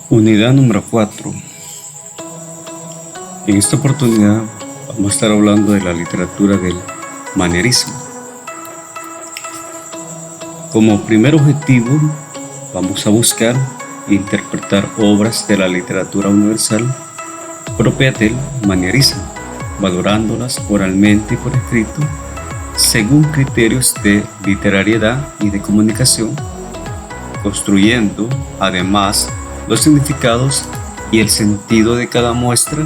Unidad número 4. En esta oportunidad vamos a estar hablando de la literatura del manierismo. Como primer objetivo vamos a buscar e interpretar obras de la literatura universal propias del manierismo, valorándolas oralmente y por escrito según criterios de literariedad y de comunicación, construyendo además los significados y el sentido de cada muestra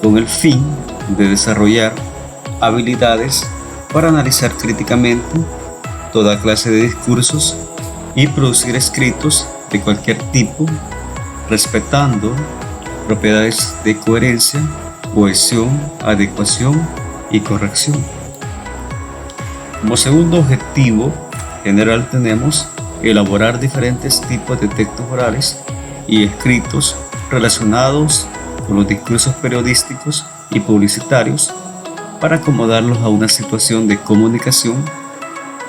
con el fin de desarrollar habilidades para analizar críticamente toda clase de discursos y producir escritos de cualquier tipo, respetando propiedades de coherencia, cohesión, adecuación y corrección. Como segundo objetivo general tenemos elaborar diferentes tipos de textos orales y escritos relacionados con los discursos periodísticos y publicitarios para acomodarlos a una situación de comunicación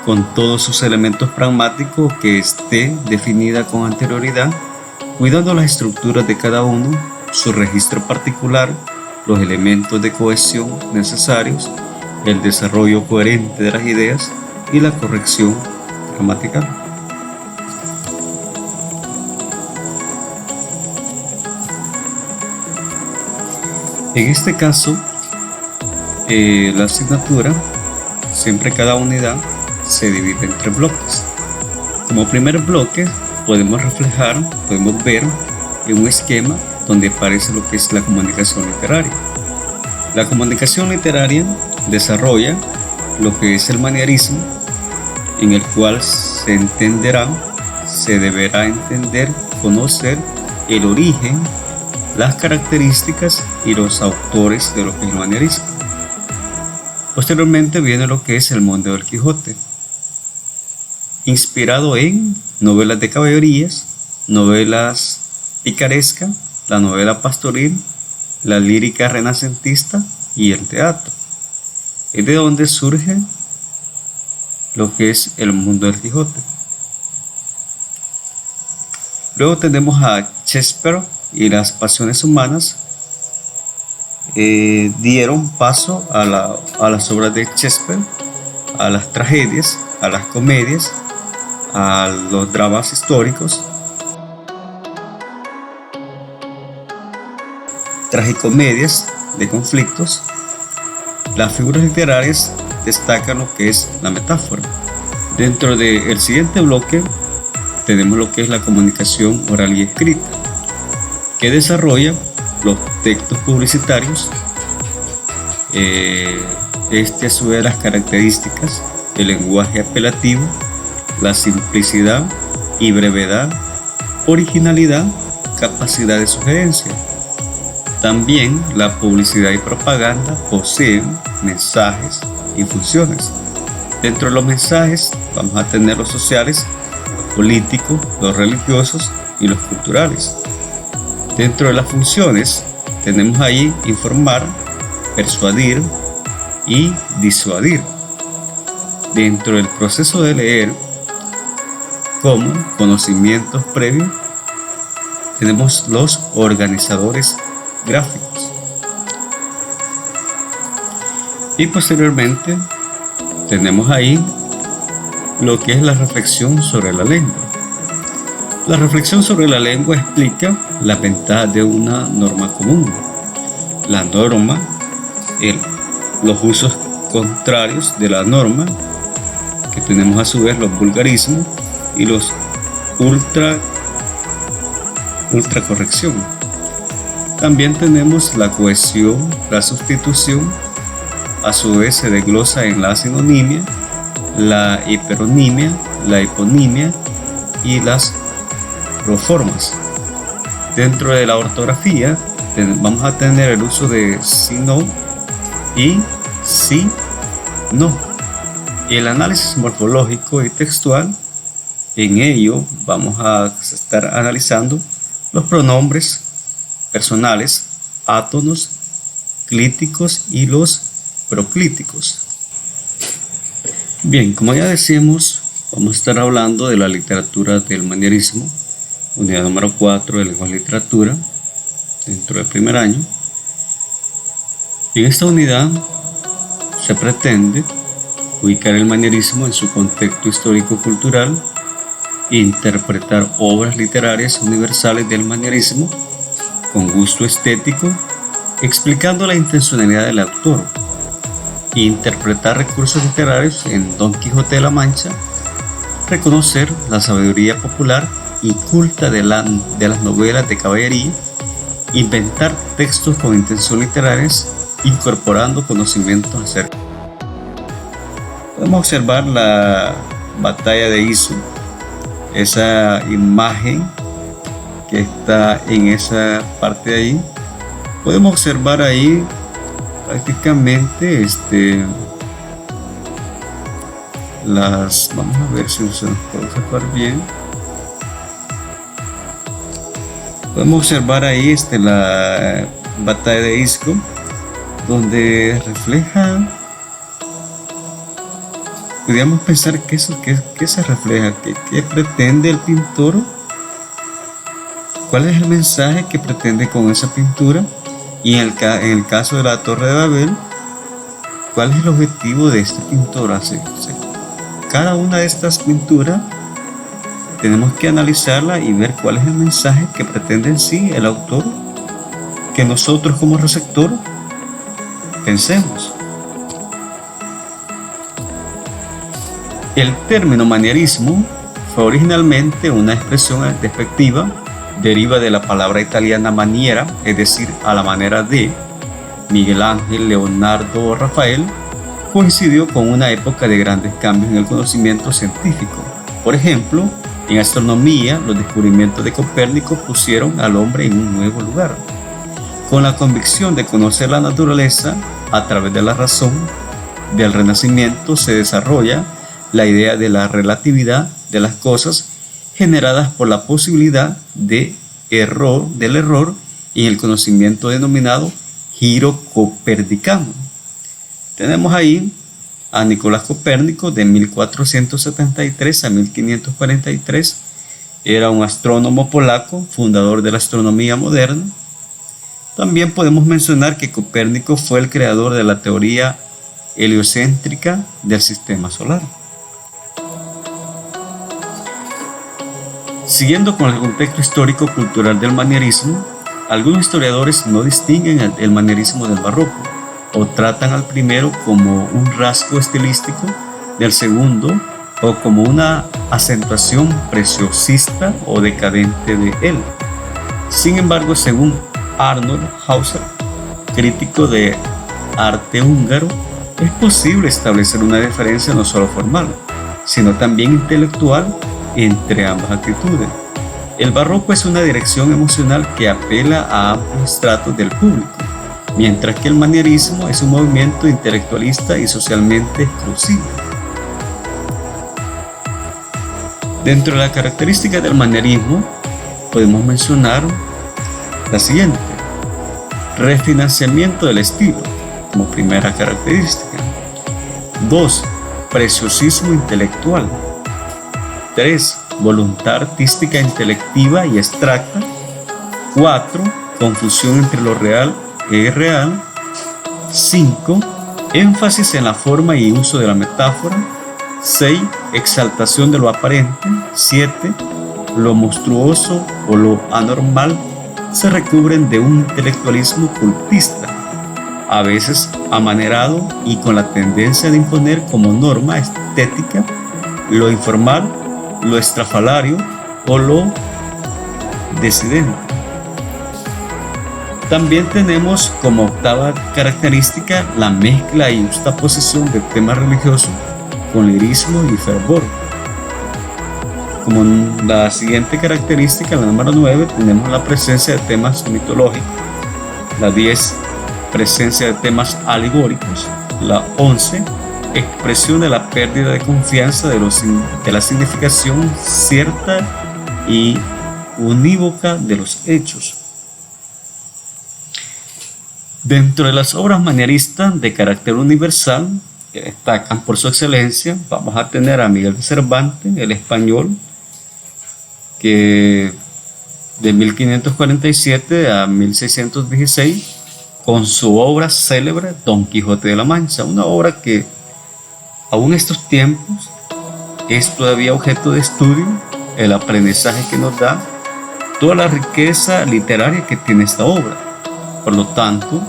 con todos sus elementos pragmáticos que esté definida con anterioridad, cuidando las estructuras de cada uno, su registro particular, los elementos de cohesión necesarios, el desarrollo coherente de las ideas y la corrección gramatical. En este caso, la asignatura, siempre cada unidad se divide en 3 bloques. Como primer bloque podemos ver en un esquema donde aparece lo que es la comunicación literaria. La comunicación literaria desarrolla lo que es el manierismo, en el cual se deberá entender, conocer el origen, las características y los autores de lo que es el manierismo. Posteriormente viene lo que es el mundo del Quijote, inspirado en novelas de caballerías, novelas picarescas, la novela pastoril, la lírica renacentista y el teatro. Es de donde surge lo que es el mundo del Quijote. Luego tenemos a Shakespeare y las pasiones humanas. Dieron paso a las obras de Shakespeare, a las tragedias, a las comedias, a los dramas históricos, tragicomedias de conflictos. Las figuras literarias destacan lo que es la metáfora. Dentro del siguiente bloque tenemos lo que es la comunicación oral y escrita, que desarrolla los textos publicitarios. A su vez las características, el lenguaje apelativo, la simplicidad y brevedad, originalidad, capacidad de sugerencia. También la publicidad y propaganda poseen mensajes y funciones. Dentro de los mensajes vamos a tener los sociales, los políticos, los religiosos y los culturales. Dentro de las funciones tenemos ahí informar, persuadir y disuadir. Dentro del proceso de leer como conocimientos previos tenemos los organizadores gráficos. Y posteriormente tenemos ahí lo que es la reflexión sobre la lengua. La reflexión sobre la lengua explica las ventajas de una norma común, la norma, los usos contrarios de la norma, que tenemos a su vez los vulgarismos y los ultracorrección. También tenemos la cohesión, la sustitución, a su vez se desglosa en la sinonimia, la hiperonimia, la hiponimia y las proformas. Dentro de la ortografía vamos a tener el uso de si no y si no. Y el análisis morfológico y textual, en ello vamos a estar analizando los pronombres personales, átonos, clíticos y los proclíticos. Bien, como ya decimos, vamos a estar hablando de la literatura del manierismo, unidad número 4 de Lengua y Literatura, dentro del primer año. En esta unidad se pretende ubicar el manierismo en su contexto histórico-cultural, interpretar obras literarias universales del manierismo con gusto estético, explicando la intencionalidad del autor, interpretar recursos literarios en Don Quijote de la Mancha, reconocer la sabiduría popular y culta de las novelas de caballería, inventar textos con intenciones literarias, incorporando conocimientos acerca. Podemos observar la batalla de Izu, esa imagen que está en esa parte de ahí. Podemos observar ahí prácticamente vamos a ver si se nos puede observar bien. Podemos observar ahí la batalla de Isco, donde refleja, podríamos pensar que se refleja, que pretende el pintor, cuál es el mensaje que pretende con esa pintura, y en el caso de la Torre de Babel, cuál es el objetivo de este pintor. Cada una de estas pinturas tenemos que analizarla y ver cuál es el mensaje que pretende en sí el autor, que nosotros como receptor pensemos. El término manierismo fue originalmente una expresión despectiva, deriva de la palabra italiana maniera, es decir, a la manera de. Miguel Ángel, Leonardo o Rafael coincidió con una época de grandes cambios en el conocimiento científico. Por ejemplo, en astronomía, los descubrimientos de Copérnico pusieron al hombre en un nuevo lugar. Con la convicción de conocer la naturaleza a través de la razón del Renacimiento se desarrolla la idea de la relatividad de las cosas generadas por la posibilidad del error y el conocimiento denominado giro copernicano. Tenemos ahí a Nicolás Copérnico de 1473 a 1543. Era un astrónomo polaco, fundador de la astronomía moderna. También podemos mencionar que Copérnico fue el creador de la teoría heliocéntrica del sistema solar. Siguiendo con el contexto histórico-cultural del manierismo, algunos historiadores no distinguen el manierismo del barroco, o tratan al primero como un rasgo estilístico del segundo, o como una acentuación preciosista o decadente de él. Sin embargo, según Arnold Hauser, crítico de arte húngaro, es posible establecer una diferencia no solo formal, sino también intelectual entre ambas actitudes. El barroco es una dirección emocional que apela a amplios estratos del público, mientras que el manierismo es un movimiento intelectualista y socialmente exclusivo. Dentro de las características del manierismo podemos mencionar la siguiente: refinanciamiento del estilo como primera característica. 2. Preciosismo intelectual. 3. Voluntad artística intelectiva y abstracta. 4. Confusión entre lo real e irreal. 5. Énfasis en la forma y uso de la metáfora. 6. Exaltación de lo aparente. 7. Lo monstruoso o lo anormal se recubren de un intelectualismo cultista, a veces amanerado y con la tendencia de imponer como norma estética lo informal, lo estrafalario o lo disidente. También tenemos como octava característica la mezcla y justaposición de temas religiosos con lirismo y fervor. Como la siguiente característica, la número 9, tenemos la presencia de temas mitológicos. La 10, presencia de temas alegóricos. La 11, expresión de la pérdida de confianza de la significación cierta y unívoca de los hechos. Dentro de las obras manieristas de carácter universal, que destacan por su excelencia, vamos a tener a Miguel de Cervantes, el español, que de 1547 a 1616, con su obra célebre Don Quijote de la Mancha, una obra que aún en estos tiempos es todavía objeto de estudio, el aprendizaje que nos da, toda la riqueza literaria que tiene esta obra. Por lo tanto,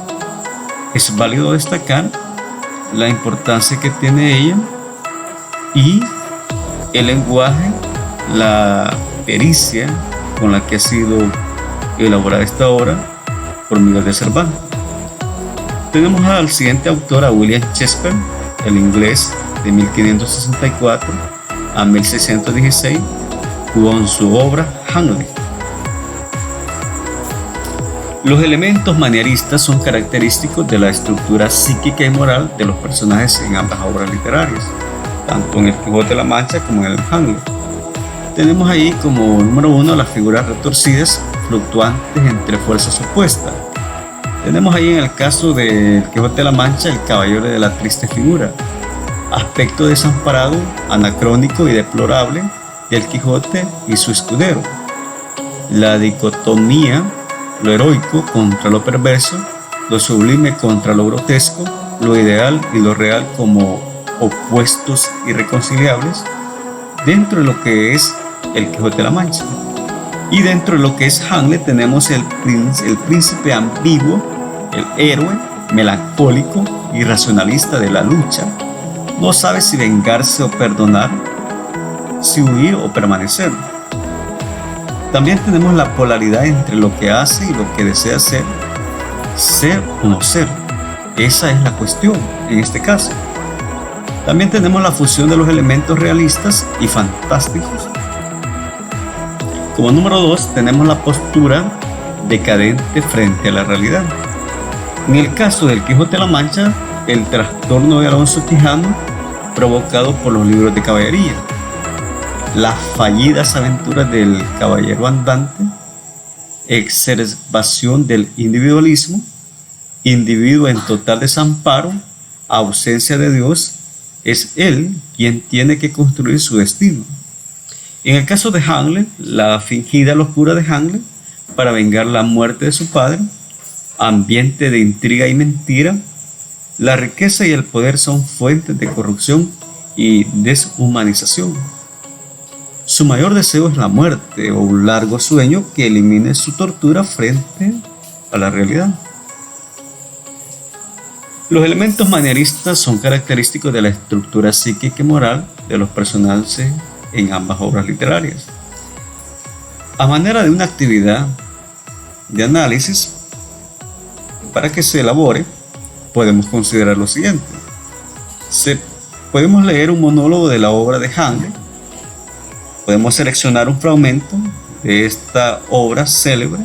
es válido destacar la importancia que tiene ella y el lenguaje, la pericia con la que ha sido elaborada esta obra por Miguel de Cervantes. Tenemos al siguiente autor, a William Shakespeare, el inglés, de 1564 a 1616, con su obra Hamlet. Los elementos manieristas son característicos de la estructura psíquica y moral de los personajes en ambas obras literarias, tanto en El Quijote de la Mancha como en el Hamlet. Tenemos ahí como número uno las figuras retorcidas, fluctuantes entre fuerzas opuestas. Tenemos ahí en el caso del Quijote de la Mancha el caballero de la triste figura, aspecto desamparado, anacrónico y deplorable del Quijote y su escudero. La dicotomía, lo heroico contra lo perverso, lo sublime contra lo grotesco, lo ideal y lo real como opuestos irreconciliables, dentro de lo que es el Quijote de la Mancha. Y dentro de lo que es Hamlet tenemos el príncipe ambiguo, el héroe melancólico y racionalista de la lucha. No sabe si vengarse o perdonar, si huir o permanecer. También tenemos la polaridad entre lo que hace y lo que desea ser o no ser. Esa es la cuestión en este caso. También tenemos la fusión de los elementos realistas y fantásticos. Como número 2 tenemos la postura decadente frente a la realidad. En el caso del Quijote de la Mancha, el trastorno de Alonso Quijano provocado por los libros de caballería, las fallidas aventuras del caballero andante, exacerbación del individualismo, individuo en total desamparo, ausencia de Dios, es él quien tiene que construir su destino. En el caso de Hamlet, la fingida locura de Hamlet para vengar la muerte de su padre, ambiente de intriga y mentira, la riqueza y el poder son fuentes de corrupción y deshumanización. Su mayor deseo es la muerte o un largo sueño que elimine su tortura frente a la realidad. Los elementos manieristas son característicos de la estructura psíquica y moral de los personajes en ambas obras literarias. A manera de una actividad de análisis, para que se elabore, podemos considerar lo siguiente. Podemos leer un monólogo de la obra de Hamlet. Podemos seleccionar un fragmento de esta obra célebre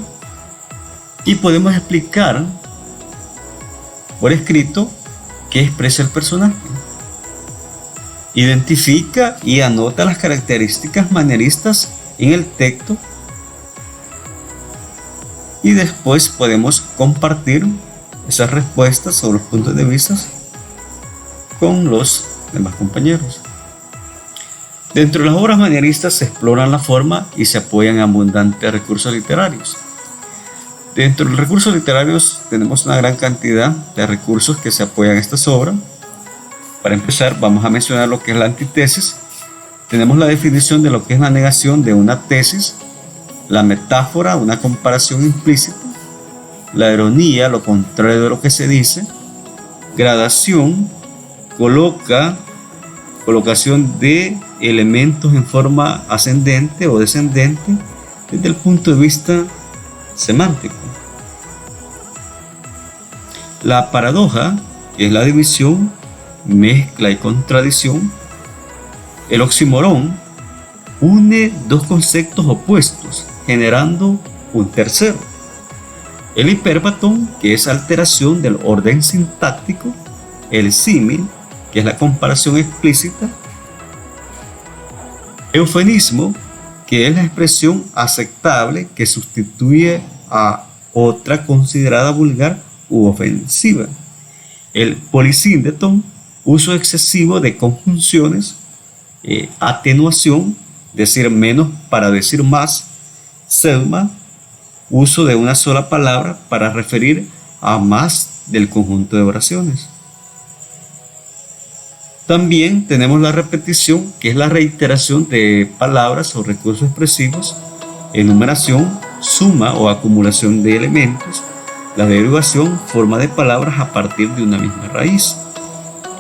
y podemos explicar por escrito qué expresa el personaje. Identifica y anota las características manieristas en el texto y después podemos compartir esas respuestas sobre los puntos de vista con los demás compañeros. Dentro de las obras manieristas se exploran la forma y se apoyan abundantes recursos literarios. Dentro de los recursos literarios tenemos una gran cantidad de recursos que se apoyan a estas obras. Para empezar, vamos a mencionar lo que es la antítesis. Tenemos la definición de lo que es la negación de una tesis, la metáfora, una comparación implícita, la ironía, lo contrario de lo que se dice, gradación, colocación de elementos en forma ascendente o descendente desde el punto de vista semántico. La paradoja, que es la división, mezcla y contradicción. El oxímoron une dos conceptos opuestos, generando un tercero. El hipérbaton, que es alteración del orden sintáctico. El símil, que es la comparación explícita. Eufemismo, que es la expresión aceptable que sustituye a otra considerada vulgar u ofensiva. El polisíndeton, uso excesivo de conjunciones. Atenuación, decir menos para decir más. Selma, uso de una sola palabra para referir a más del conjunto de oraciones. También tenemos la repetición, que es la reiteración de palabras o recursos expresivos, enumeración, suma o acumulación de elementos, la derivación, forma de palabras a partir de una misma raíz.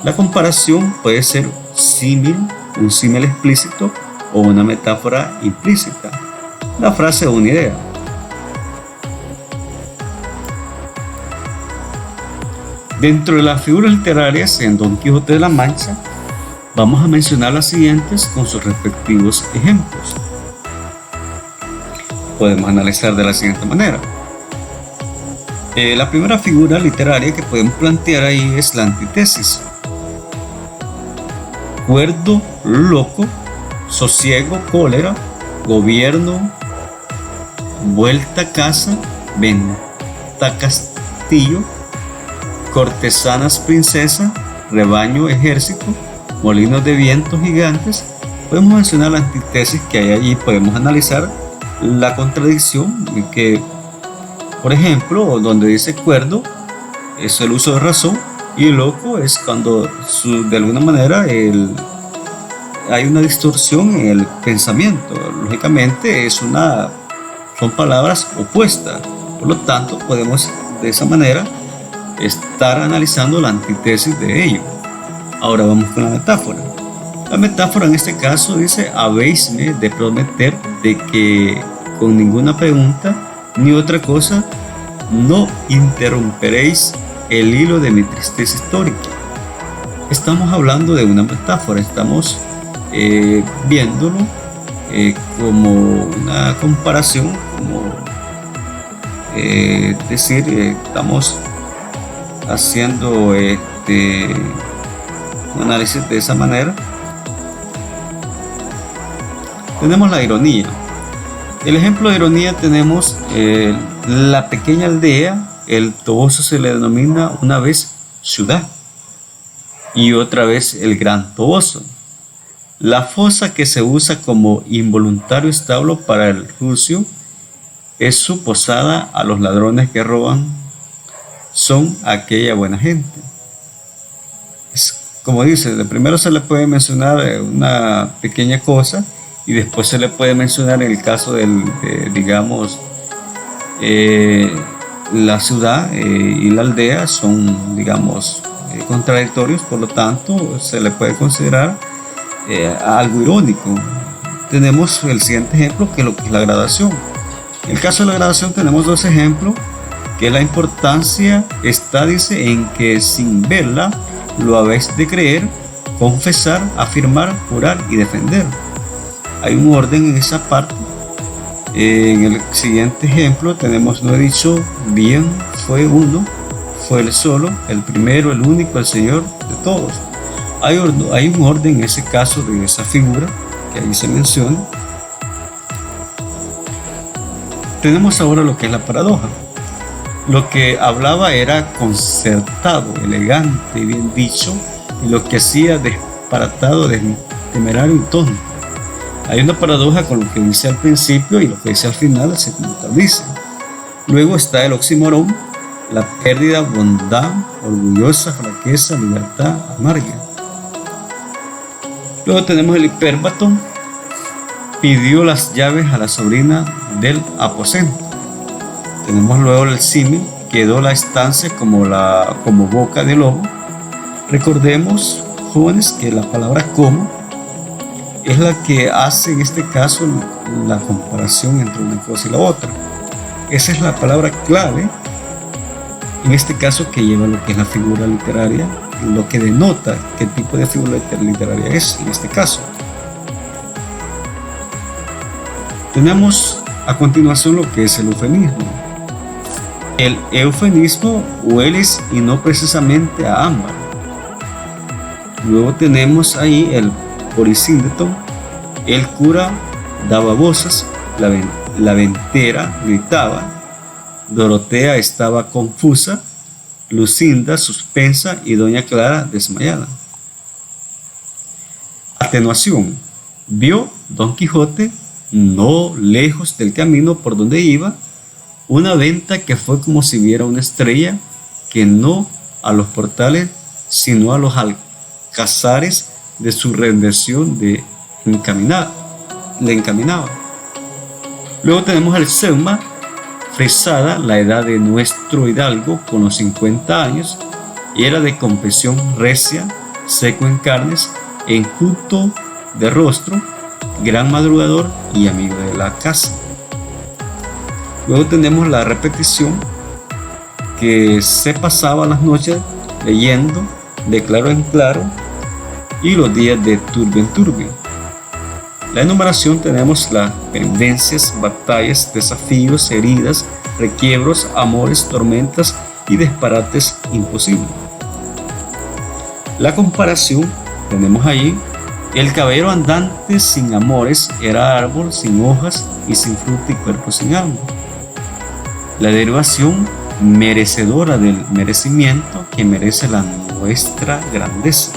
La comparación puede ser símil, un símil explícito o una metáfora implícita, la frase o una idea. Dentro de las figuras literarias en Don Quijote de la Mancha, vamos a mencionar las siguientes con sus respectivos ejemplos. Podemos analizar de la siguiente manera. La primera figura literaria que podemos plantear ahí es la antítesis. Cuerdo, loco, sosiego, cólera, gobierno, vuelta a casa, venta castillo, cortesanas princesa, rebaño ejército, molinos de viento gigantes. Podemos mencionar la antítesis que hay allí, podemos analizar la contradicción que, por ejemplo, donde dice cuerdo es el uso de razón y loco es cuando de alguna manera hay una distorsión en el pensamiento. Lógicamente son palabras opuestas, por lo tanto podemos de esa manera estar analizando la antítesis de ello. Ahora vamos con la metáfora. La metáfora en este caso dice: habéisme de prometer de que con ninguna pregunta ni otra cosa no interrumperéis el hilo de mi tristeza histórica. Estamos hablando de una metáfora, estamos viéndolo como una comparación, como decir, estamos haciendo un análisis de esa manera. Tenemos la ironía. El ejemplo de ironía tenemos la pequeña aldea. El Toboso se le denomina una vez ciudad y otra vez el Gran Toboso. La fosa que se usa como involuntario establo para el rucio es su posada a los ladrones que roban son aquella buena gente. Es como dice, primero se le puede mencionar una pequeña cosa y después se le puede mencionar en el caso digamos, la ciudad y la aldea son, digamos, contradictorios, por lo tanto se le puede considerar algo irónico. Tenemos el siguiente ejemplo, que es lo que es la gradación. En el caso de la gradación tenemos dos ejemplos, que la importancia está, dice, en que sin verla lo habéis de creer, confesar, afirmar, jurar y defender. Hay un orden en esa parte. En el siguiente ejemplo tenemos: no he dicho bien, fue uno, fue el solo, el primero, el único, el Señor de todos. Hay un orden en ese caso de esa figura que ahí se menciona. Tenemos ahora lo que es la paradoja. Lo que hablaba era concertado, elegante y bien dicho, y lo que hacía disparatado, temerario y tonto. Hay una paradoja con lo que dice al principio y lo que dice al final, se contradice. Luego está el oxímoron, la pérdida, bondad, orgullosa, flaqueza, libertad, amarga. Luego tenemos el hipérbato, pidió las llaves a la sobrina del aposento. Tenemos luego el símil, quedó la estancia como boca de lobo. Recordemos, jóvenes, que la palabra como es la que hace en este caso la comparación entre una cosa y la otra. Esa es la palabra clave en este caso que lleva lo que es la figura literaria, lo que denota qué tipo de figura literaria es en este caso. Tenemos a continuación lo que es el eufemismo. El eufemismo huele y no precisamente a ámbar. Luego tenemos ahí el polisíndeto. El cura daba voces, la ventera gritaba, Dorotea estaba confusa, Lucinda suspensa y doña Clara desmayada. Atenuación. Vio Don Quijote no lejos del camino por donde iba, una venta que fue como si viera una estrella que no a los portales, sino a los alcazares de su redención le encaminaba. Luego tenemos el Selma, frisada la edad de nuestro hidalgo con los 50 años, y era de complexión recia, seco en carnes, enjuto de rostro, gran madrugador y amigo de la casa. Luego tenemos la repetición, que se pasaba las noches leyendo de claro en claro y los días de turbio en turbio. La enumeración tenemos las pendencias, batallas, desafíos, heridas, requiebros, amores, tormentas y disparates imposibles. La comparación tenemos ahí: el caballero andante sin amores era árbol sin hojas y sin fruta y cuerpo sin alma. La derivación merecedora del merecimiento que merece la nuestra grandeza.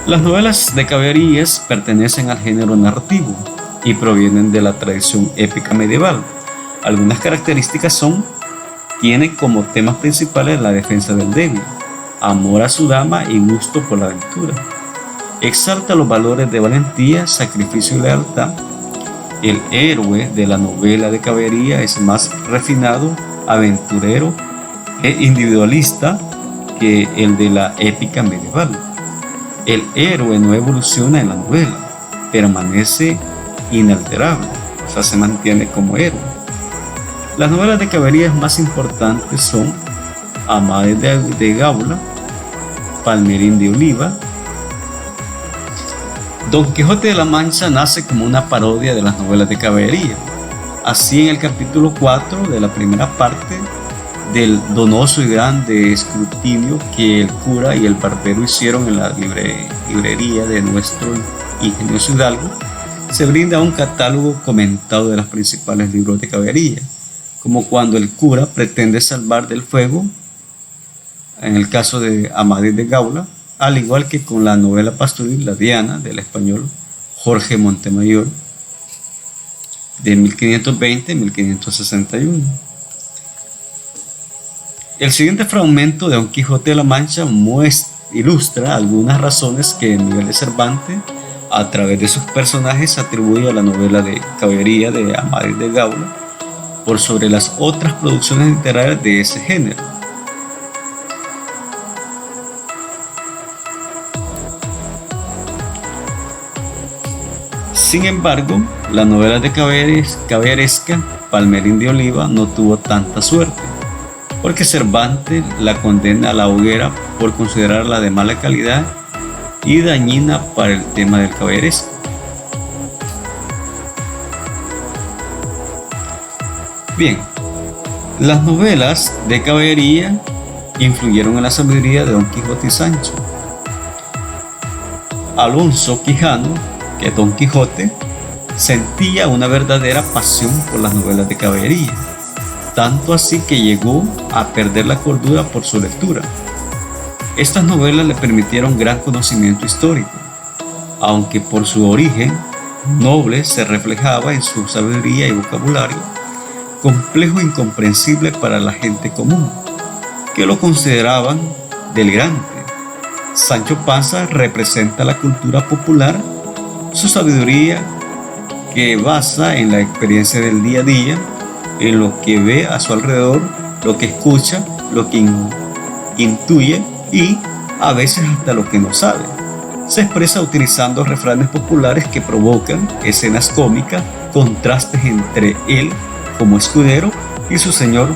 Las novelas de caballerías pertenecen al género narrativo y provienen de la tradición épica medieval. Algunas características son: tiene como temas principales la defensa del débil, amor a su dama y gusto por la aventura. Exalta los valores de valentía, sacrificio y lealtad. El héroe de la novela de caballería es más refinado, aventurero e individualista que el de la épica medieval. El héroe no evoluciona en la novela, permanece inalterable, o sea, se mantiene como héroe. Las novelas de caballerías más importantes son Amadís de Gaula, Palmerín de Oliva. Don Quijote de la Mancha nace como una parodia de las novelas de caballería. Así, en el capítulo 4 de la primera parte del donoso y grande escrutinio que el cura y el barbero hicieron en la librería de nuestro ingenioso hidalgo, se brinda un catálogo comentado de los principales libros de caballería, como cuando el cura pretende salvar del fuego, en el caso de Amadís de Gaula, al igual que con la novela pastoril La Diana del español Jorge Montemayor de 1520-1561. El siguiente fragmento de Don Quijote de la Mancha ilustra algunas razones que Miguel de Cervantes, a través de sus personajes, atribuye a la novela de caballería de Amadís de Gaula por sobre las otras producciones literarias de ese género. Sin embargo, la novela de caballeresca Palmerín de Oliva no tuvo tanta suerte, porque Cervantes la condena a la hoguera por considerarla de mala calidad y dañina para el tema del caballeresco. Bien, las novelas de caballería influyeron en la sabiduría de Don Quijote y Sancho. Alonso Quijano, que Don Quijote, sentía una verdadera pasión por las novelas de caballería, tanto así que llegó a perder la cordura por su lectura. Estas novelas le permitieron gran conocimiento histórico, aunque por su origen noble se reflejaba en su sabiduría y vocabulario, complejo e incomprensible para la gente común, que lo consideraban delirante. Sancho Panza representa la cultura popular, su sabiduría que basa en la experiencia del día a día, en lo que ve a su alrededor, lo que escucha, lo que intuye y a veces hasta lo que no sabe. Se expresa utilizando refranes populares que provocan escenas cómicas, contrastes entre él como escudero y su señor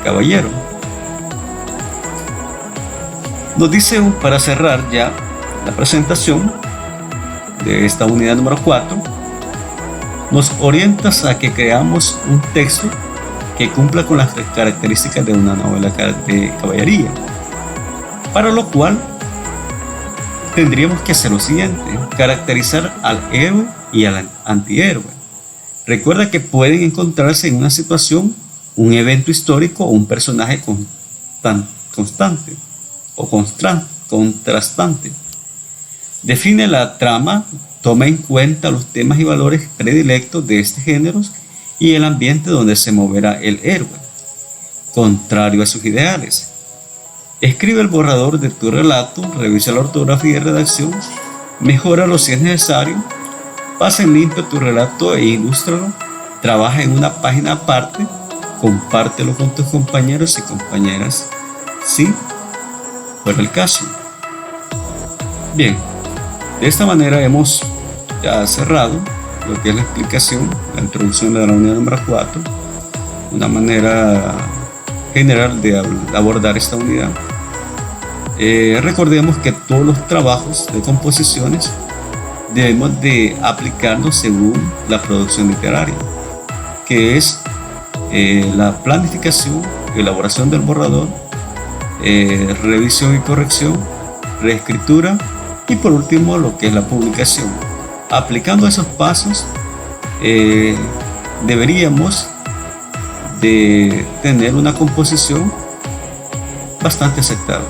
caballero. Nos dice, para cerrar ya la presentación de esta unidad número 4, nos orientas a que creamos un texto que cumpla con las características de una novela de caballería, para lo cual tendríamos que hacer lo siguiente: caracterizar al héroe y al antihéroe. Recuerda que pueden encontrarse en una situación, un evento histórico o un personaje constante o contrastante. Define la trama, toma en cuenta los temas y valores predilectos de este género y el ambiente donde se moverá el héroe, contrario a sus ideales. Escribe el borrador de tu relato, revisa la ortografía y redacción, mejóralo si es necesario, pasa en limpio tu relato e ilústralo, trabaja en una página aparte, compártelo con tus compañeros y compañeras, si fuera el caso. Bien, de esta manera hemos ya cerrado lo que es la explicación, la introducción de la unidad número 4, una manera general de abordar esta unidad. Recordemos que todos los trabajos de composiciones debemos de aplicarlos según la producción literaria, que es la planificación, elaboración del borrador, revisión y corrección, reescritura y por último lo que es la publicación. Aplicando esos pasos deberíamos de tener una composición bastante aceptable.